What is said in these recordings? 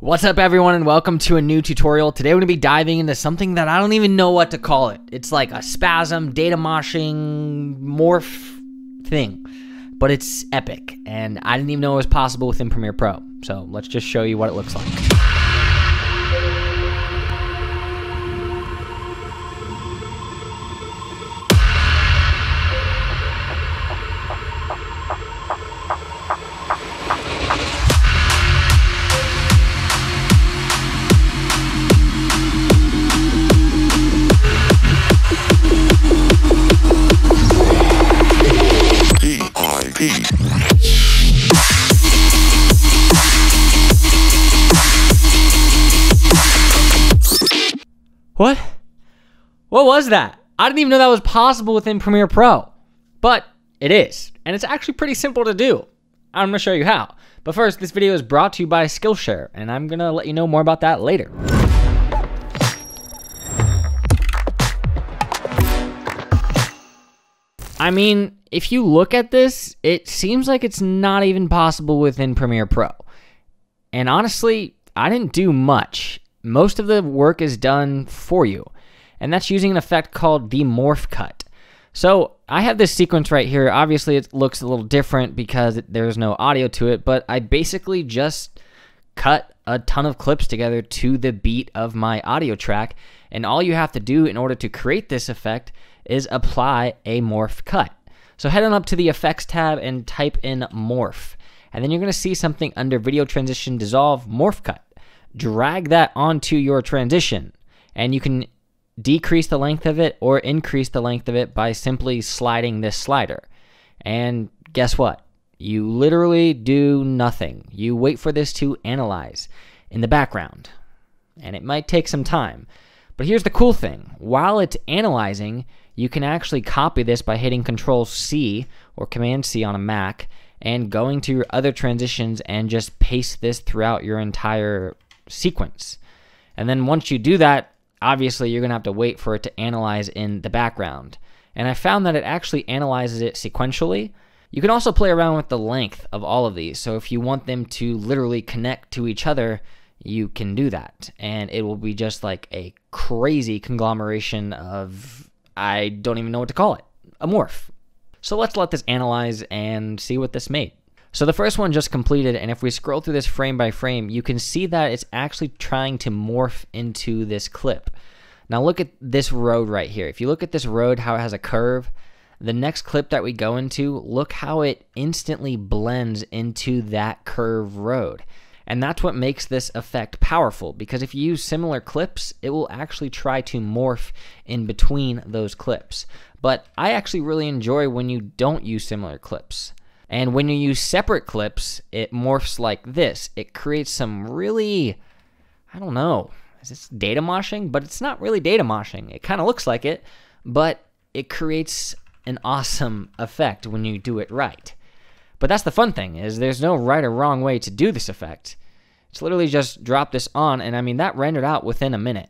What's up everyone and welcome to a new tutorial. Today we're going to be diving into something that I don't even know what to call it. It's like a spasm, data moshing, morph thing. But it's epic and I didn't even know it was possible within Premiere Pro. So let's just show you what it looks like. What? What was that? I didn't even know that was possible within Premiere Pro. But it is. And it's actually pretty simple to do. I'm going to show you how. But first, this video is brought to you by Skillshare, and I'm going to let you know more about that later. I mean, if you look at this, it seems like it's not even possible within Premiere Pro. And honestly, I didn't do much. Most of the work is done for you. And that's using an effect called the Morph Cut. So I have this sequence right here. Obviously, it looks a little different because there's no audio to it, but I basically just cut a ton of clips together to the beat of my audio track. And all you have to do in order to create this effect is apply a Morph Cut. So head on up to the Effects tab and type in Morph. And then you're going to see something under Video Transition Dissolve Morph Cut. Drag that onto your transition. And you can decrease the length of it or increase the length of it by simply sliding this slider. And guess what? You literally do nothing. You wait for this to analyze in the background. And it might take some time. But here's the cool thing. While it's analyzing, you can actually copy this by hitting Control-C or Command-C on a Mac and going to your other transitions and just paste this throughout your entire sequence. And then once you do that, obviously you're going to have to wait for it to analyze in the background. And I found that it actually analyzes it sequentially. You can also play around with the length of all of these. So if you want them to literally connect to each other, you can do that. And it will be just like a crazy conglomeration of, I don't even know what to call it, a morph. So let's let this analyze and see what this made. So the first one just completed, and if we scroll through this frame by frame, you can see that it's actually trying to morph into this clip. Now look at this road right here. If you look at this road, how it has a curve, the next clip that we go into, look how it instantly blends into that curved road. And that's what makes this effect powerful, because if you use similar clips, it will actually try to morph in between those clips. But I actually really enjoy when you don't use similar clips. And when you use separate clips, it morphs like this. It creates some really, I don't know, is this data moshing? But it's not really data moshing. It kind of looks like it, but it creates an awesome effect when you do it right. But that's the fun thing, is there's no right or wrong way to do this effect. It's literally just drop this on, and I mean, that rendered out within a minute.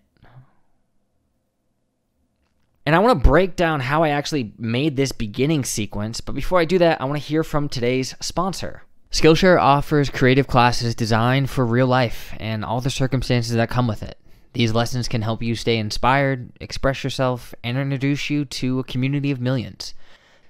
And I want to break down how I actually made this beginning sequence, but before I do that, I want to hear from today's sponsor. Skillshare offers creative classes designed for real life and all the circumstances that come with it. These lessons can help you stay inspired, express yourself, and introduce you to a community of millions.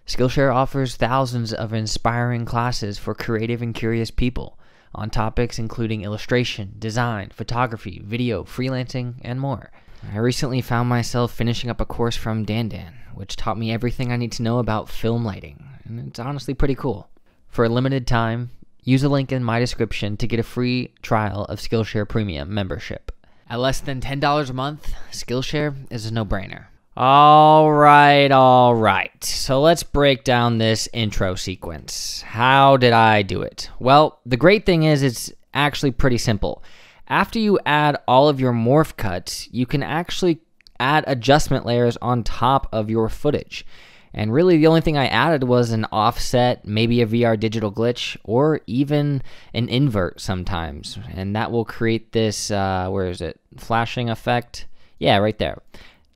Skillshare offers thousands of inspiring classes for creative and curious people on topics including illustration, design, photography, video, freelancing, and more. I recently found myself finishing up a course from Dan, which taught me everything I need to know about film lighting, and it's honestly pretty cool. For a limited time, use a link in my description to get a free trial of Skillshare Premium membership. At less than $10 a month, Skillshare is a no-brainer. All right. So let's break down this intro sequence. How did I do it? Well, the great thing is it's actually pretty simple. After you add all of your morph cuts, you can actually add adjustment layers on top of your footage. And really the only thing I added was an offset, maybe a VR digital glitch, or even an invert sometimes. And that will create this, where is it? Flashing effect? Yeah, right there.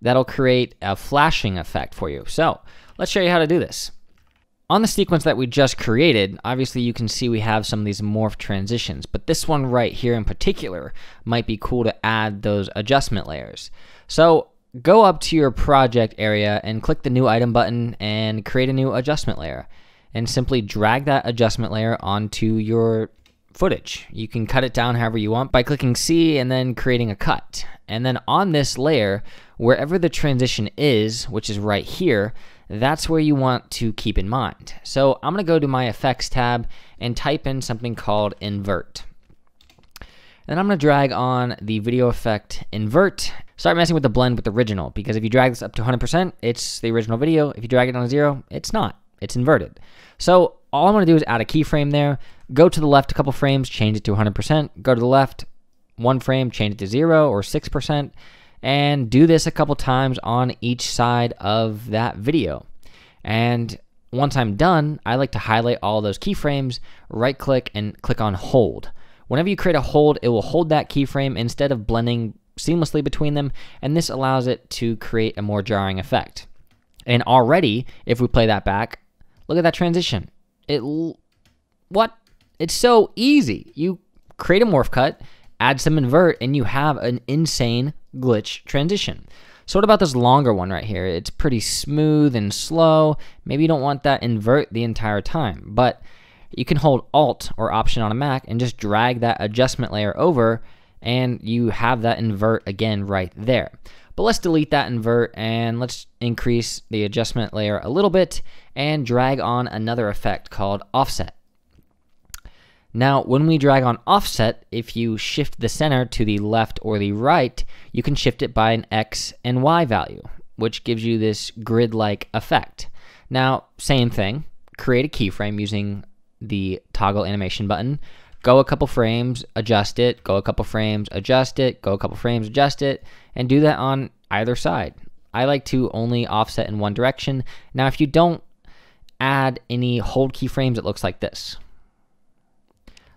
That'll create a flashing effect for you. So let's show you how to do this. on the sequence that we just created, obviously you can see we have some of these morph transitions, but this one right here in particular might be cool to add those adjustment layers. So go up to your project area and click the new item button and create a new adjustment layer, and simply drag that adjustment layer onto your footage. You can cut it down however you want by clicking C and then creating a cut. And then on this layer, wherever the transition is, which is right here, that's where you want to keep in mind. So I'm going to go to my effects tab and type in something called invert. Then I'm going to drag on the video effect invert. Start messing with the blend with original, because if you drag this up to 100%, it's the original video. If you drag it on to 0, it's not. It's inverted. So all I'm going to do is add a keyframe there. Go to the left a couple frames, change it to 100%. Go to the left one frame, change it to 0 or 6%. And do this a couple times on each side of that video. And once I'm done, I like to highlight all those keyframes, right click and click on hold. Whenever you create a hold, it will hold that keyframe instead of blending seamlessly between them, and this allows it to create a more jarring effect. And already, if we play that back, look at that transition. It's so easy. You create a morph cut, add some invert, and you have an insane glitch transition. So what about this longer one right here? It's pretty smooth and slow. Maybe you don't want that invert the entire time, but you can hold Alt or Option on a Mac and just drag that adjustment layer over, and you have that invert again right there. But let's delete that invert and let's increase the adjustment layer a little bit and drag on another effect called offset. Now, when we drag on offset, if you shift the center to the left or the right, you can shift it by an X and Y value, which gives you this grid-like effect. Now, same thing, create a keyframe using the toggle animation button, go a couple frames, adjust it, go a couple frames, adjust it, go a couple frames, adjust it, and do that on either side. I like to only offset in one direction. Now, if you don't add any hold keyframes, it looks like this.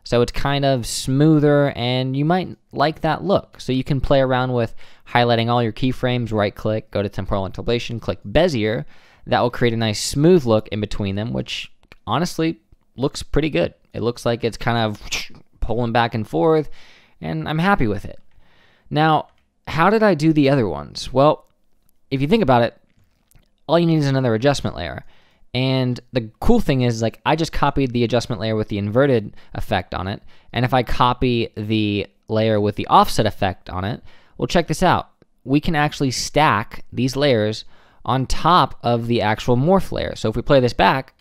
So it's kind of smoother, and you might like that look. So you can play around with highlighting all your keyframes, right click, go to temporal interpolation, click Bezier. That will create a nice smooth look in between them, which honestly looks pretty good. It looks like it's kind of pulling back and forth, and I'm happy with it. Now, how did I do the other ones? Well, if you think about it, all you need is another adjustment layer. And the cool thing is, like, I just copied the adjustment layer with the inverted effect on it. And if I copy the layer with the offset effect on it, well, check this out. We can actually stack these layers on top of the actual morph layer. So if we play this back,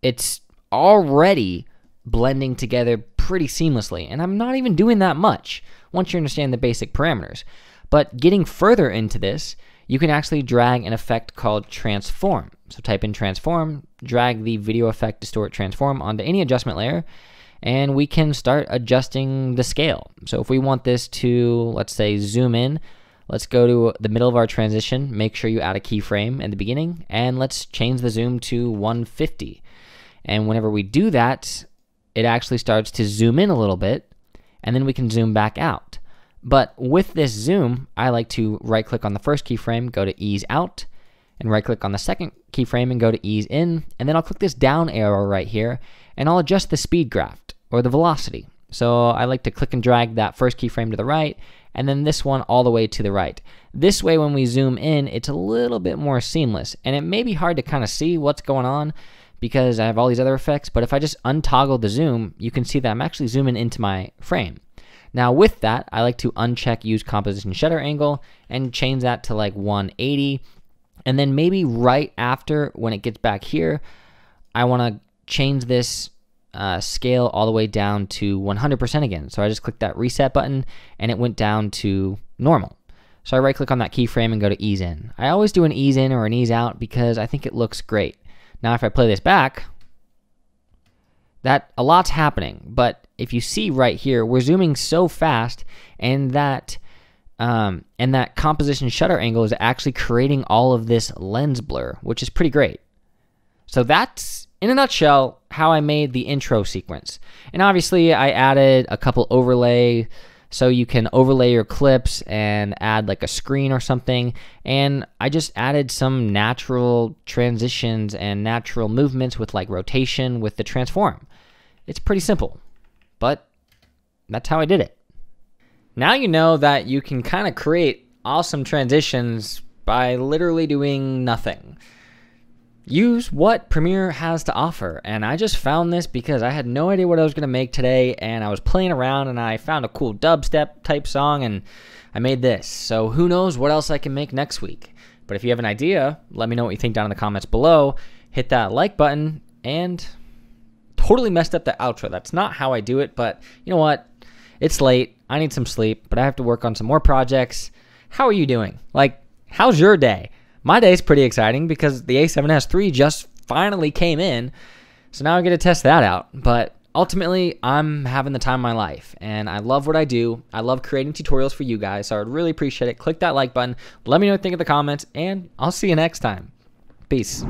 it's already blending together pretty seamlessly. And I'm not even doing that much once you understand the basic parameters. But getting further into this, you can actually drag an effect called transform. So type in transform, drag the video effect distort transform onto any adjustment layer, and we can start adjusting the scale. So if we want this to, let's say, zoom in, let's go to the middle of our transition, make sure you add a keyframe in the beginning, and let's change the zoom to 150. And whenever we do that, it actually starts to zoom in a little bit, and then we can zoom back out. But with this zoom, I like to right-click on the first keyframe, go to ease out, and right-click on the second keyframe and go to ease in, and then I'll click this down arrow right here, and I'll adjust the speed graph, or the velocity. So I like to click and drag that first keyframe to the right, and then this one all the way to the right. This way, when we zoom in, it's a little bit more seamless, and it may be hard to kind of see what's going on because I have all these other effects, but if I just untoggle the zoom, you can see that I'm actually zooming into my frame. Now with that, I like to uncheck use composition shutter angle and change that to like 180. And then maybe right after, when it gets back here, I want to change this scale all the way down to 100% again. So I just clicked that reset button and it went down to normal. So I right click on that keyframe and go to ease in. I always do an ease in or an ease out because I think it looks great. Now if I play this back, that a lot's happening, but if you see right here, we're zooming so fast, and that composition shutter angle is actually creating all of this lens blur, which is pretty great. So that's, in a nutshell, how I made the intro sequence. And obviously, I added a couple overlay so you can overlay your clips and add like a screen or something. And I just added some natural transitions and natural movements with like rotation with the transform. It's pretty simple, but that's how I did it. Now you know that you can kind of create awesome transitions by literally doing nothing. Use what Premiere has to offer. And I just found this because I had no idea what I was going to make today, and I was playing around and I found a cool dubstep type song and I made this. So who knows what else I can make next week. But if you have an idea, let me know what you think down in the comments below. Hit that like button. And totally messed up the outro. That's not how I do it, but you know what? It's late. I need some sleep, but I have to work on some more projects. How are you doing? Like, how's your day? My day's pretty exciting because the A7S III just finally came in, so now I get to test that out. But ultimately, I'm having the time of my life, and I love what I do. I love creating tutorials for you guys, so I would really appreciate it. Click that like button. Let me know what you think in the comments, and I'll see you next time. Peace.